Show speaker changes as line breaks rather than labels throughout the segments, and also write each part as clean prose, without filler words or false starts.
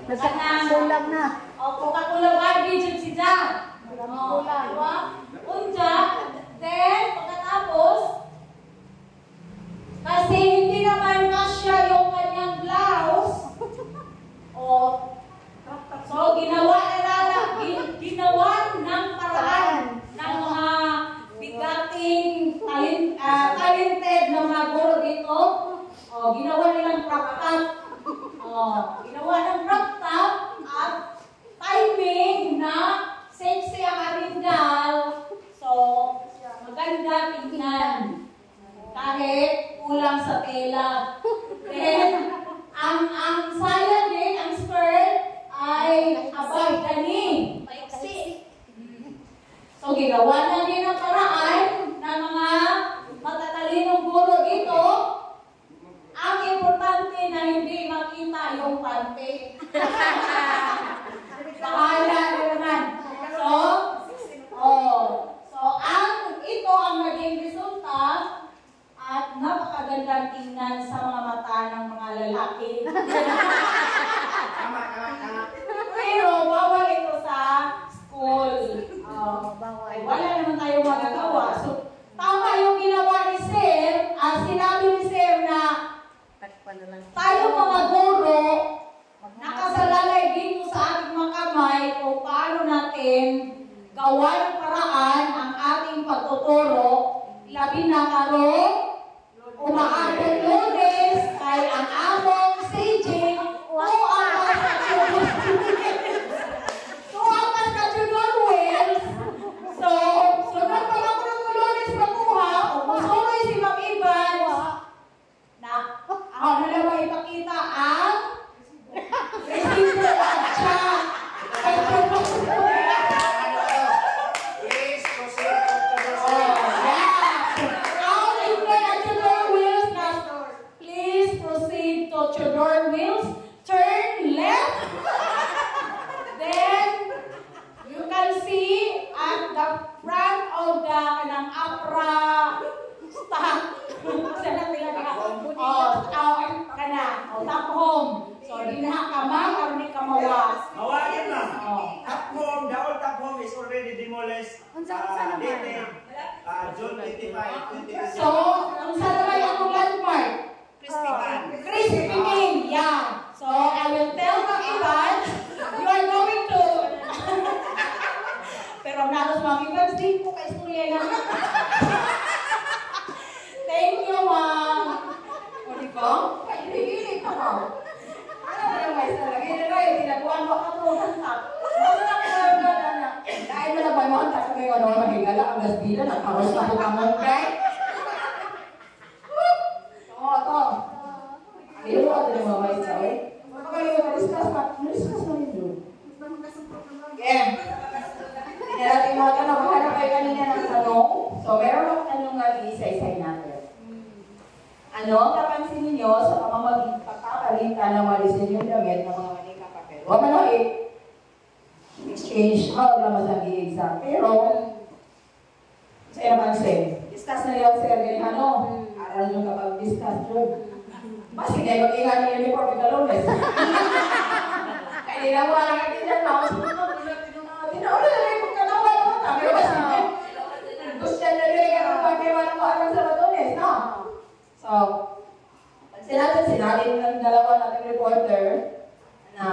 Kulang na.
O, kakulang lagi dyan si Jan.
Kulang.
Diba? Unja, then, pagkatapos, kasi hindi naman kasya yung kanyang blouse, so, ginawa ng paraan ng mga bigating talented na mga guro dito. Ginawa nilang crop top. Ginawa ng crop top at timing na sexy ang arindal. So, maganda tingnan. Kahit kulang sa tela. Then, ang saya din, ang skirt ay abay gani. Paiksi. So, ginawa na din ang paraan ng mga matatalinong guro dito. Ang importante na hindi makita yung pante. Bahala na naman. Ito ang naging resulta at napakagandang tingnan sa mga mata ng mga lalaki.
Tama.
Pero bawal ito sa school. Ay, wala naman tayong magagawa. So, tama yung ginawa ni Sir. Sinabi ni Sir na tayo mga guro, nakasalalay dito sa ating mga kamay kung paano natin gawa ng paraan ang ating pagtuturo, labi na karon, umaabot Lunes, kay ang among staging, tuwakas ka Tudor Wells. So, sunod pa lang ko ng Lunes makuha, umusuloy si Ma'am Ivan, na ako na lang ipakita ang resibo at siya. Tudor Wells, turn left. Then you can see at the front of the APRA staff. Top home. So di na kamang or di kamawas.
Mawagin na. Top home, the old top home is already demolished. Dated June 25, 2026.
So, ang sa naman akong landmark? Crispy King, yeah. So, I will tell Ma'am Ivan, you are going to... Pero nalos Ma'am Ivan, di ko ka-istorya lang. Thank you, Ma'am. O, di ko? Hindi ko. Ano ba yung guys talaga? Hindi na yung tinaguan mo ka to. Dahil mo na ba mo ang tatang kayo ano, magigala ang gasbila, nagparos na po ka mong guys. Ito. Pero ako din mga mais na eh. Baka kayo na-discuss na rin doon. Yeah. Hindi natin mga tanong. Mahanap kayo kanina ng tanong. So, meron akong tanong nga isa-isay natin. Ano ang kapansin ninyo sa pamamaging pagkakalinta ng mga disenyong damit ng mga manikang papel? Huwag man lang exchange how naman sa exam. Pero, sa naman sir, discuss na nila sir, ano? Aral nyo kapag discuss yun. Mas hindi mag-ingat yung uniform ng Lunes. Kaya ninawa lang natin dyan na. Tinaula na rin kung kanawa naman. Pero mas hindi. Gusto na rin ang pagkiwan mo alam sa Lunes, no? So, sinabi ng dalawa nating reporter na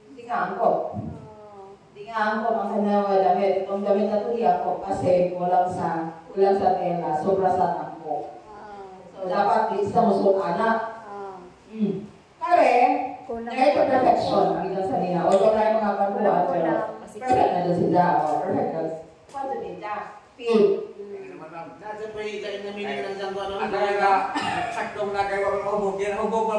hindi nga angkop. Hindi nga angkop ang kanawa damit. Itong damit na ito di angkop kasi kulang sa tela, sobra sa angkop. So, dapat di sa musok anak. Kare, ito perfection ang ilang salina. Although na yung mga pagkuhan, pero perfect na doon sila. Perfect na. Kwanto din siya. Feel.
Nasa po yung ilalim na minig ng janggo ano?
Ang kaya saktong na kayo ang hubog. Yan hubog ba?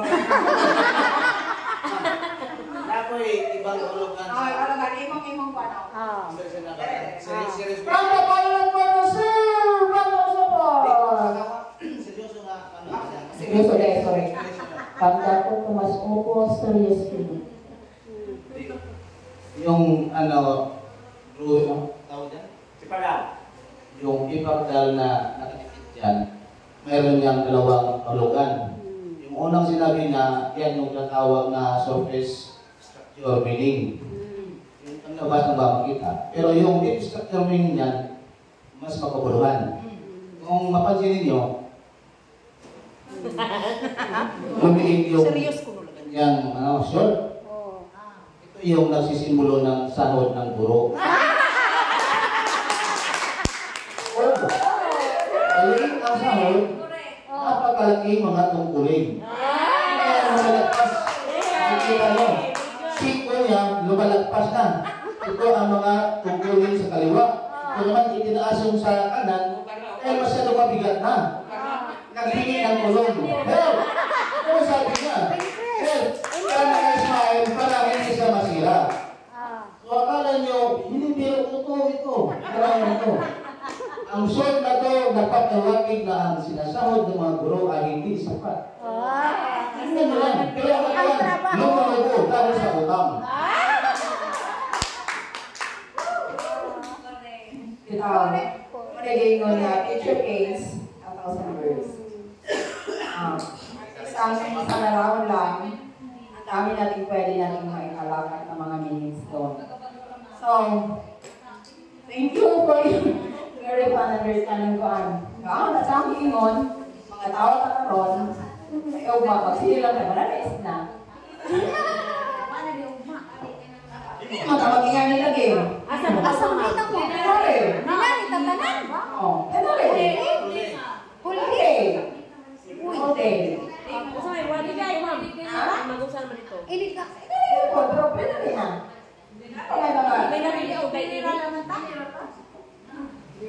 Napo ibang ulugan.
Ay, ulugan. Imong panaw.
Serious.
From the pilot for the sir!
Seryoso nga.
Seryoso dahil, sorry. Pagka ko tumas opo, seriously.
Yung tawag dyan?
Sipala.
Yung ipagdal na nakikit dyan, mayroon niyang dalawang ulugan. Yung unang sinabi na yan yung tatawag na surface
your meaning. Ang labas ng bawang kita. Pero yung deep structure meaning niyan, mas makabuluhan. Kung mapansin ninyo, lumiliit yung short. Ito yung nagsisimbolo ng sahod ng guro. Maliit ang sahod, napakalaki mga tungkulin. Kaya lumalagpas, nakikita nyo, siko niya, lumalagpas na. Ito ang mga tungkulin sa kaliwa. Kung naman itinaas yung sa kanan, eh masyado mabigat na. Naghingi ng tulong. Help! Ano sabi niya? Help! Kaya nag-smile para hindi siya masira. So akala nyo, hindi biro ko ito. Kailangan ito. Ang short na to, napapalawakig na ang sinasahod ng mga guro ay hindi sapat. Hindi nyo lang. Kaya kailangan lumago dahil sa utang.
Magaling na teacher case, 1,000 words. Isang araw lang, ang dami natin pwede natin maikalakat ng mga minutes doon. So, thank you for your very fun understanding ko. Gaan na sa aking ingon, mga tao na karon, ayaw magsinilang na mananais na. Magkamagingan nila game.
Asam kita mo. Nilari tatanan ba?
Oh, huli.
Sorry, wali kayo, ma'am. Mag-usal mo dito.
Ini ka.
Pero pwede rin na.
May nabili ko kay Nini.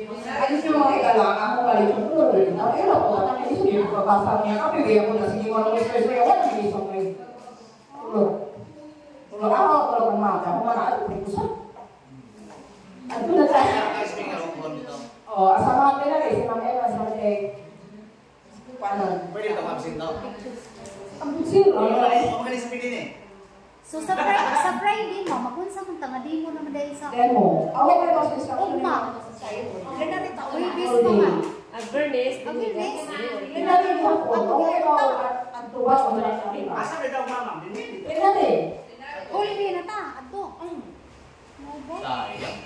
Ayos nyo mga ikalang, ako balik yung tuloy. Nakailan ko, nakailis niyo yung babasa niya. Kapigay ako na sige mo nung stress niya. Wala nang isang kayo. Tulog ako, tulog ang mga. Ako mga natin, may kusap. At doon na tayo. Asa mga pinag si Ma'am Eva, sa mga paano?
Pwede ito mabsin daw.
Ang sino?
Ang mga sabihin eh.
So sa Friday mo, makunsa kung tanga di mo naman dahil sa
Demo. Ako may kasi sa
Ugma. Kaya na ito, uy, bis mo nga.
Agbernes.
Agbernes.
Pinali mo ako. Okay ko. Ang tuwa ko na sa iba.
Asa na daw mamang?
Pinali.
Uli din na ta. Ato.
Sayang.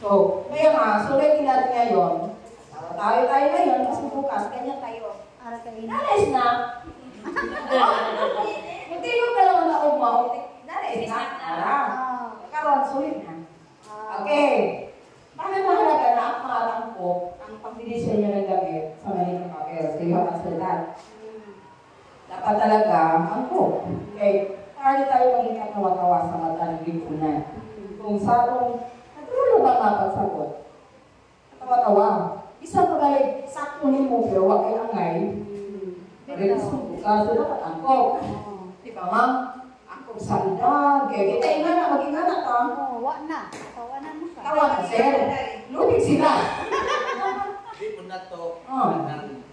So, kaya nga, sulitin natin ngayon. Tayo ngayon, kasi bukas, ganyan tayo.
Ara ka ina.
Nalis na. Hindi ko kailangan na umaw. Nalis na. Karoon, sulit na. Okay. Bakit mahalaga na ang matangko ang pagdidisyon niya ng gamit sa maling papel? So you have answered that. Dapat talaga angko. Okay. Para tayo maging katawa-tawa sa mata ng lipunan. Kung sa atong natulog ba mapagsagot? Katawa-tawa. Isang pagalit, sakto ni mo, pero wag ay angay. Pagdating sa bukas, dapat angkop. Di ba, ma'am? Angkop sa edad. Kaya kita ingana, mag-ingana ka.
Wa na. Tawanan mo ka.
Tawanan, sir. Lubig sila.
Di po na ito ng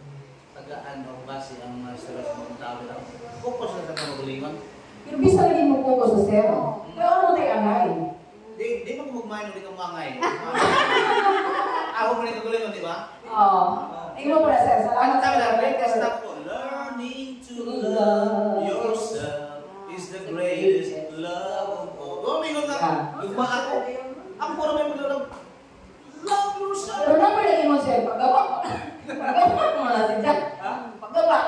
tagaan o base ang mga stress ng tao lang. Focus na sa kamagalingan.
Pero bisa lagi mo po sa sir. Pero ano tayo angay?
Di mo magmain ulit ang mangay. Ako mo rin kagalingan, di ba?
Oo. Tingnan mo na, sir.
Ang
Salamat
tawag na,
sa
greatest step po. Learning to love yourself is the greatest love of all. Mingon na, lugma ako. Ang puro may paglalong, love yourself.
Pero naman lagi mo, sir. Paggawa. Paggawa mo na si Jack. Paggawa.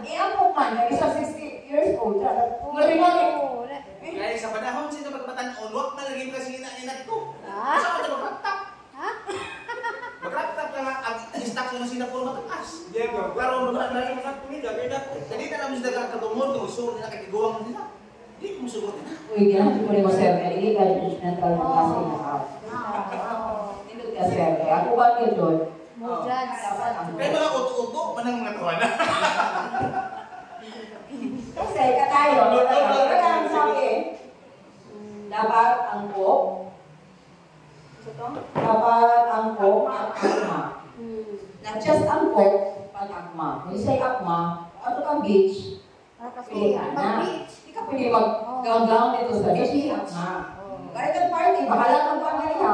Iangkop man, nag-isa 60 years old. Ngari-ngari.
Kaya sa panahon sila magpatan-on, wag na lagi kasi ina-inat ko. Sa mga mag-raptap. Mag-raptap lang ang instruction na sila puro matakas. Pero mag-raptap mga tumida, kaya hindi na namin sila katumod, kung gusto nila kakiguwang nila. Hindi ko musugot nila.
Uy, ginamit ko rin mo, sir. Kaya hindi ka judgmental ng klase na ako. Hindi ka, sir. Kaya ako ba niyo, John?
Mo judge.
Kaya mga uto-uto, manang mga tawanan.
Kasi katayo, kaya ang sabi, dapat angkop. Dapat angkop at akma. Not just angkop, but akma. When you say akma, ato kang beach, pwede ka na. Hindi ka pwede mag-ganggang dito sa beach, akma. Kahit ang party, bahala kang pamilya.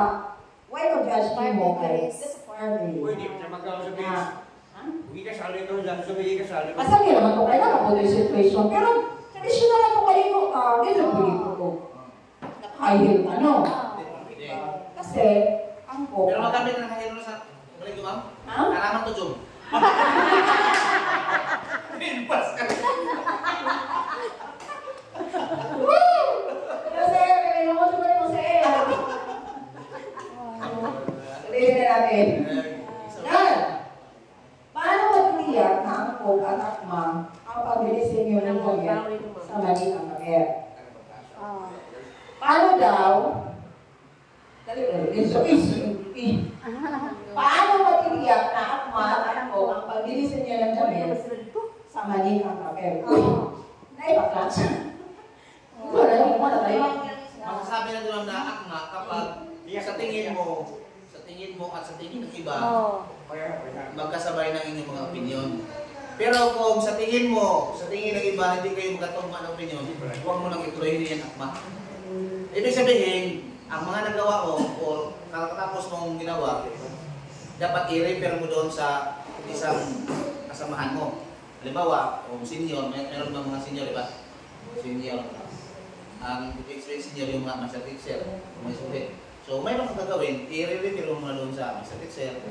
Why mo judge mo? That's a party.
Pwede, siya magkaroon sa beach. Hindi ka sali doon, sabi ka sali.
Basta hindi naman ito kailangan po yung situation. Pero traditional na ito maligo ka. dito dito ko. Nakahil ano. Kasi, ang ko.
Pero magamit na nakahilo sa balik ko, ma'am?
Ha?
Naraman to, Jom. Pinpas ka.
Kasi, kaya mo ito mo sa iyo. Tuloy na natin. Yan. Paano matitiyak na ang Coke at Akma ang pabilisin nyo ng gamit sa mali ang gamit? Paano daw? Paano matitiyak na Akma at Coke ang pabilisin nyo ng gamit sa mali ang gamit? Naibaklat siya. Wala yung mga tayo.
Masasabi na doon na akma kapag sa tingin mo at sa tingin ng iba, magkasabay ng inyong mga opinion. Pero kung sa tingin ng iba, hindi kayo magkatugma ng opinion, huwag mo nang ituloy, hindi yan akma. Ibig sabihin, ang mga nagawa mo o kakatapos mong ginawa, dapat i-refer mo doon sa isang kasamahan mo. Halimbawa, kung senior, meron ba mga senior, diba? Senior. Ang experience senior yung mga master teacher, mga student. So, mayroon kang gagawin, i-refer mo na doon sa master teacher,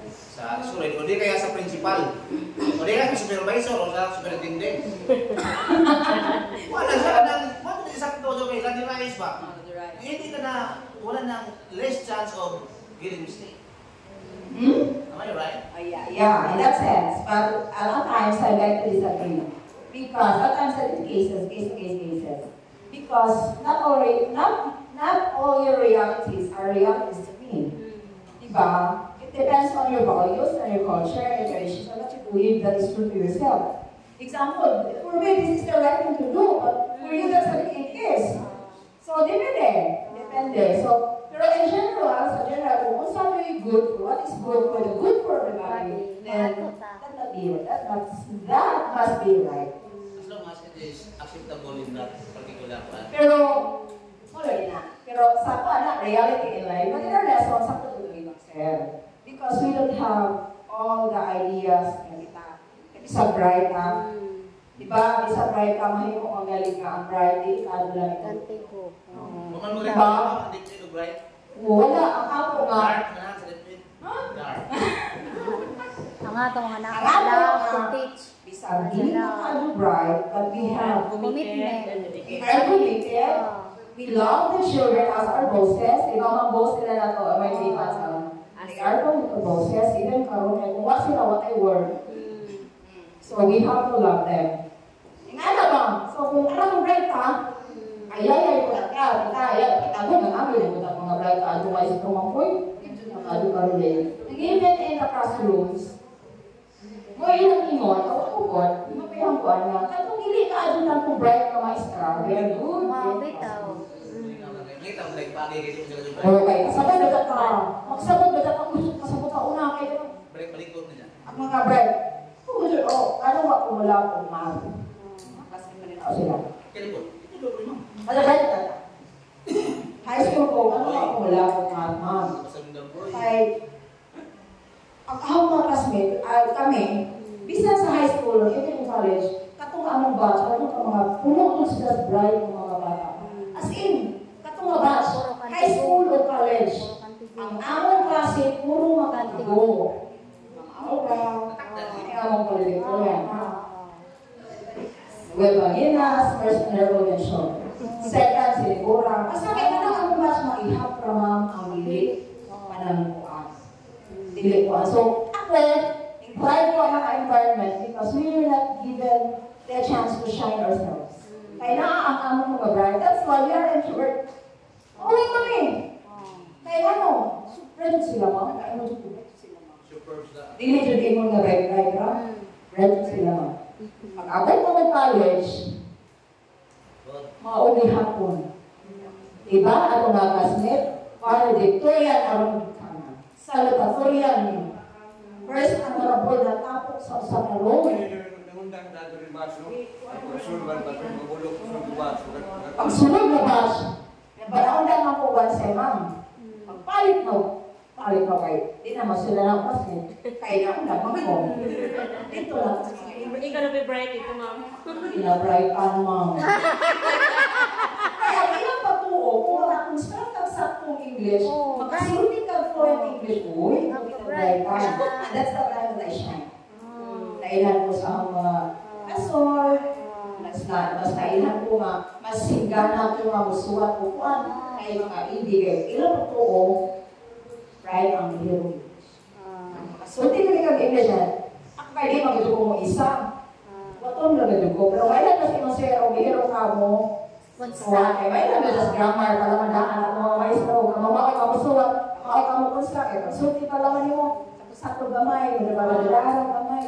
sa student, o di kaya sa principal, o di kaya sa supervisor, o sa superintendent. Wala siya ng, sakto doon kayo, landirais ba? Hindi ka na, wala nang less chance of getting mistake. Am I right?
Yeah, in that sense. But a lot of times I like to disagree. Because a lot of times I do cases. Because not all your realities are realities to me. Diba? It depends on your values and your culture and your traditions and what you believe that is true to yourself. Example, for me this is the right thing to do, but for you that's what it is. So depende. So, pero in general, kung what's really good, what is good for everybody, then that must be right.
As long as it is acceptable in that particular plan.
Pero, wala na. Pero sa reality in life, but in our lesson, sakto tuloy lang, sir. Because we don't have all the ideas na kita. Sa bright ka. Diba? Sa bright ka, mahin mo ang galing ka. Ang bright, di ka lang ito.
Kung mo rin ba, hindi ito bright?
Wala. Ang ako nga.
Dark na sa lipid. Dark.
Ang atong anak love to teach.
Bisag, hindi na ka bright, but we have
Commitment.
we are committed. We love the children as our bosses. Diba mga boss nila na ito, may defense. They are the bosses, even karoon, kung what sila, what they were. So we have to love them. Nga na ba? So kung anong bright ka, ayay ko na ka, kita mo na namin, yung mga bright ka, adumay sa tumangkoy, even in the classrooms, mo ilang ingon, awat-ugot, mapayang ko na, katong hindi ka adunang kung bright ka maestra, very good.
Wow, bitaw.
Okay, kasabot ba ka? Magsabot ba ka? Kasabot ka una kayo.
Balik-balikot niya.
Ang mga bright, ano ba kung wala akong mahal? Kasi malinaw sila.
Kalipot. Ito doon mo.
Malagay ka. High school ko, ano ba kung wala akong mahal, ma'am? Kay, ang akong mga classmate, kami, bisan sa high school, even in college, katong among batch, katong mga puno sila bright ng mga bata. As in, katong mga batch, high school o college, ang among klase, puro makantigo. Among valedictorian. Nueva-Guinas, first intervention. Second, Sinigura. Basta kaya na ang batch maihap ramam ang dili panangkuan. Dili ko. So, ako, try ko ang environment because we were not given the chance to shine ourselves. Kaya na ang among mga brand. That's why we are introvert. Okay kami. Kaya ano, super sila mga. Kaya mo super sila mga. Dili dyan mo nga right, ha? Red sila mga. Pag-abot mo ng college, mauli hapon. Diba? Ako mga classmate, valedictorian ang salutatorian niyo. First, ang marapol na tapos sa karong. Pagsunod na batch, nabaraon lang ako once a month. Pagpalit mo kayo. Di naman sila lang kasi. Kaya na ako naman ko. Dito lang.
Hindi ka na be bright ito, ma'am.
Pinabright ang ma'am. English,
Oh,
makasulti ka fluent English. Uy,
Right.
ka. And that's the time that I shine. Nailan ko sa mga professor, mas nailan ko nga, mas singgana ko nga musuwat ko kuan, ay mga ibigay. Ilang po ko, right, ang hero English. Makasulti ka rin English na, ako kayo di magiging ko mo isa. Watong lang ko, pero kailan kasi mo sir, o hero ka mo, kaya may lang sa grammar, palamandaan at mga maestro, kamamaki ka musuwat, kamamaki ka mo kunsa, kaya pagsulti pa lang mo, sakto gamay, may nabaladaan gamay.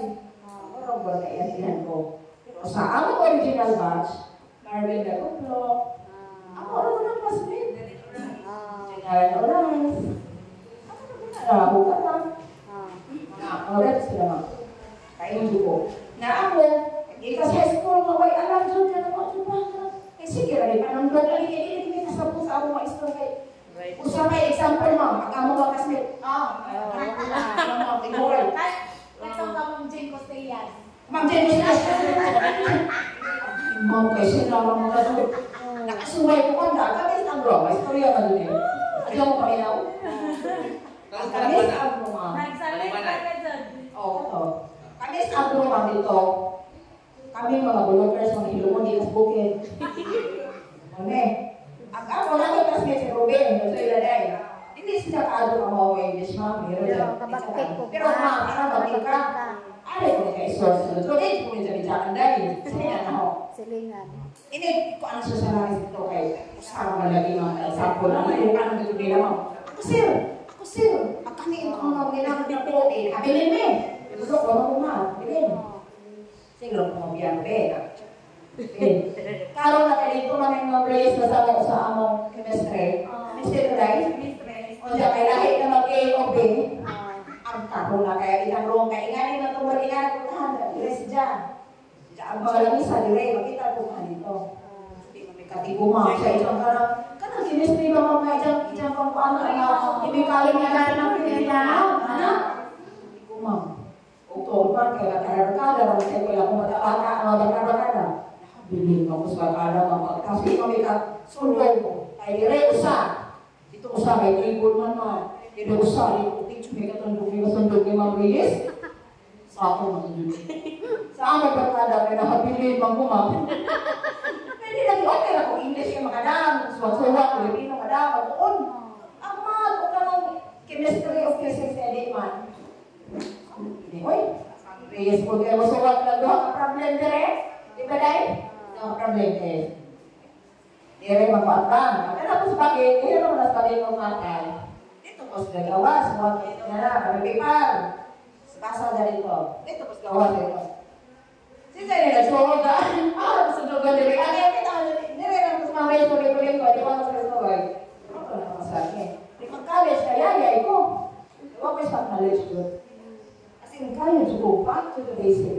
Pero wala na iyan ko. Pero sa among original batch, Marvin Gaguplo, ako rin ng classmate. General Orange. Ako na narabo ka lang. Mga oras sila mga. Kain ko. Na ako, ikas high school, maway alam dyan ka naman. Eh sige, rin panunod lang. Hindi ka sa pusa ako maestro kay. Usap may example mo, pagka mo mga classmate. Tiguran.
Ito ka mong Jane Costellas.
Ma'am Jane Costellas. Ma'am, kayo sila lang mga doon. Nakasumay ko kanda. Kamis ang bro, may istorya ka doon eh. Ayaw mo paminaw? Kamis ang bro, ma'am.
Nagsalit ka ka dyan.
Oo. Kamis ang bro, ma'am, dito. Kami mga bloggers, mga hilumon, di nas bukid. Ano ang ako lang yung classmate si Ruben, so iladay. Hindi siya kaado ka mga English, ma'am. Pero ma'am, ano ba ka? Ano ko ka isource? So, hindi ko nito bijakan dahil. Silingan ako.
Silingan.
Hindi ko ano sasalaris ito kay usama malagi mga example. Ano yung parang dito nila, ma'am? Ako sir. Pag kami ito ang mga ginamit ng pilot, habilin mo. Ito ko, ano ko ma'am? Habilin. Siguro ko mabiyang pera. Karon na kayo dito namin mga place na sa among chemistry. Chemistry guys. O siya kay lahi na mag-A o B. Ang karon na kaya itang roong kaya ingani na itong maringan ko tahan.Ires dyan. Ang mga lamisa dire, makita ko nga dito. Hindi mo may katiguma sa isang kanang chemistry ba mga dyan pang paano na ibigay nga natin ang pinagyan. Ano? Katiguma. Oktober kaya kararkada, kaya ko lang kumatabaka, magkakabakada. Bilhin mo sa kada mga kasi kami ka sulong ko. Ay dire usa. Ito usa kay tribul man man. Dire usa ri ko teach me katong dugi masundog ni Ma'am Reyes. Sa ako masundog. Sa among barkada kay nahabilin man ko ma'am. Pwede lang okay ra ko English kay makadam, suwat-suwat Filipino kadam doon. Ang mga ko kanang chemistry of physics edit man. Oy, Reyes ko kay masuwat lang do ang problem dire. Di ba dai? No problem is. Dire magpatang. Kaya ako sa bagay, kaya naman nas bagay ko matay. Dito ko sa gawas, mo na kami paper. Sa kasa dito. Dito ko sa gawas dito. Sisa nila so da. Sa dugo dire. Kaya kita dire lang sa mamay ko ko di ko sa story. Ako na masabi. Di pag-college kaya yay ko. Ako sa college ko. Kasi kaya ko back to the basic.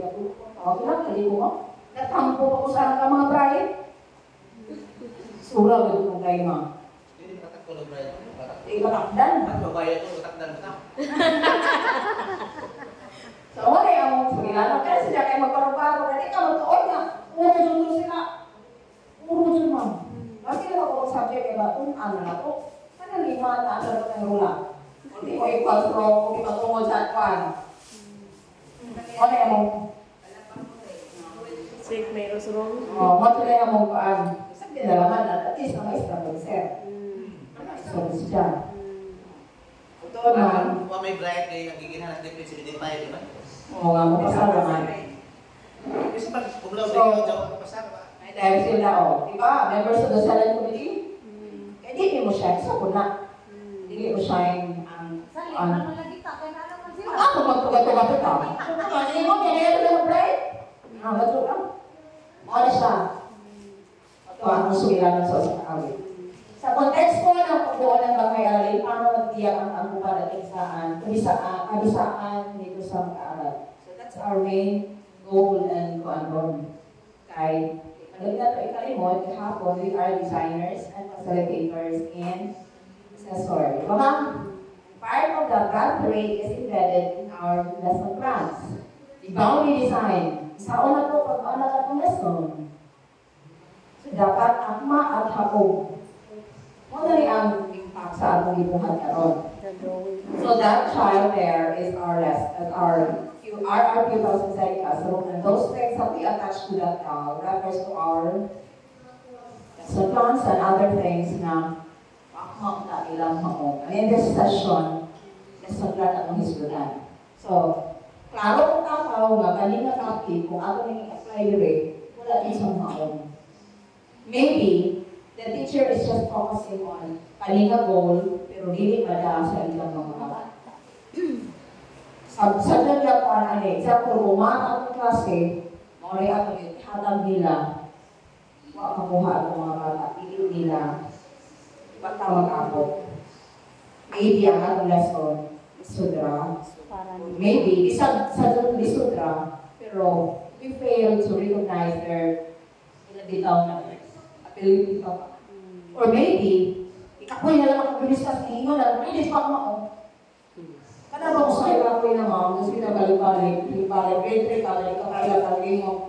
Ako lang kali ko. Natampo ako sa mga Brian. Sura ko itong kayo mga.
Hindi katak ko ng Brian.
Hindi katakdan.
Ang babae ito, katakdan ka.
So, wala yung sumilano. Kaya sila kayo magparo-paro. Kaya ikaw magtuon nga. Umusunod sila. Umusunod ma'am. Kasi naman ako subject kaya ba, ano na to? Ano lima na ano na ng rula? Hindi ko equal from, kung ipatungod sa kwan. Wala yung
Sick, may wrong.
matulay ang mong paan. Sabi na naman, at least na maestra ko, sir. So, siya. Ito naman.
Kung may bright kayo, nagiging halang defensive din tayo, di ba?
Oo nga, mapasara naman.
Kasi pag kumulaw din kayo, diyan ka pasara ba?
May dahil sila, diba? Members of the Silent Committee? Kaya di mo siya, isa ko na. Hindi mo siya yung
Sali, ano lagi ka? Kaya naman sila.
ako magtugat-tugat ito. Hindi mo, kaya yung bright? Bato lang. Ano siya? Ito ang sumilan sa awit. Sa konteksto ng pagbuo ng Bangay Aralin, paano magtiyak ang angkupan at kabisaan dito sa mag-aaral. So that's our main goal and kuandon. Kay, malagyan ito ikalimot, kahapon, we are designers and facilitators and assessor. Diba ma'am? Part of the grant rate is embedded in our lesson plans. The boundary design. Sa una po, pag-una ka itong lesson. So, dapat akma at hapong. Muna rin ang sa atong gibuhat karon. So that child there is our pupils in Seneca. So and those things that we attach to that now refers to our plants and other things na makakita ilang maong. And in this session, nasaglat akong hisgutan. So, klaro kung tataw nga kanina topic, kung ako nang i-apply dire, wala din sa maong. Maybe, the teacher is just focusing on kanina goal, pero dili mada sa ilang mga bata. Sa naglapan, example, umata akong klase, maulit ako yung hatag nila, makakuha ang mga bata, pili nila, tawag ako. Maybe ang atong lesson, Sudra. Maybe, sa doon ni Sudra, pero we fail to recognize their bitaw na ability pa. Or maybe, ikapoy na lang ang kabilis kasi hingo na, hindi pa ako. Kada ba ko sa'yo ako'y na ma'am, tapos pinabalik-balik, grade 3 ka, ikaw kaya talagang mo,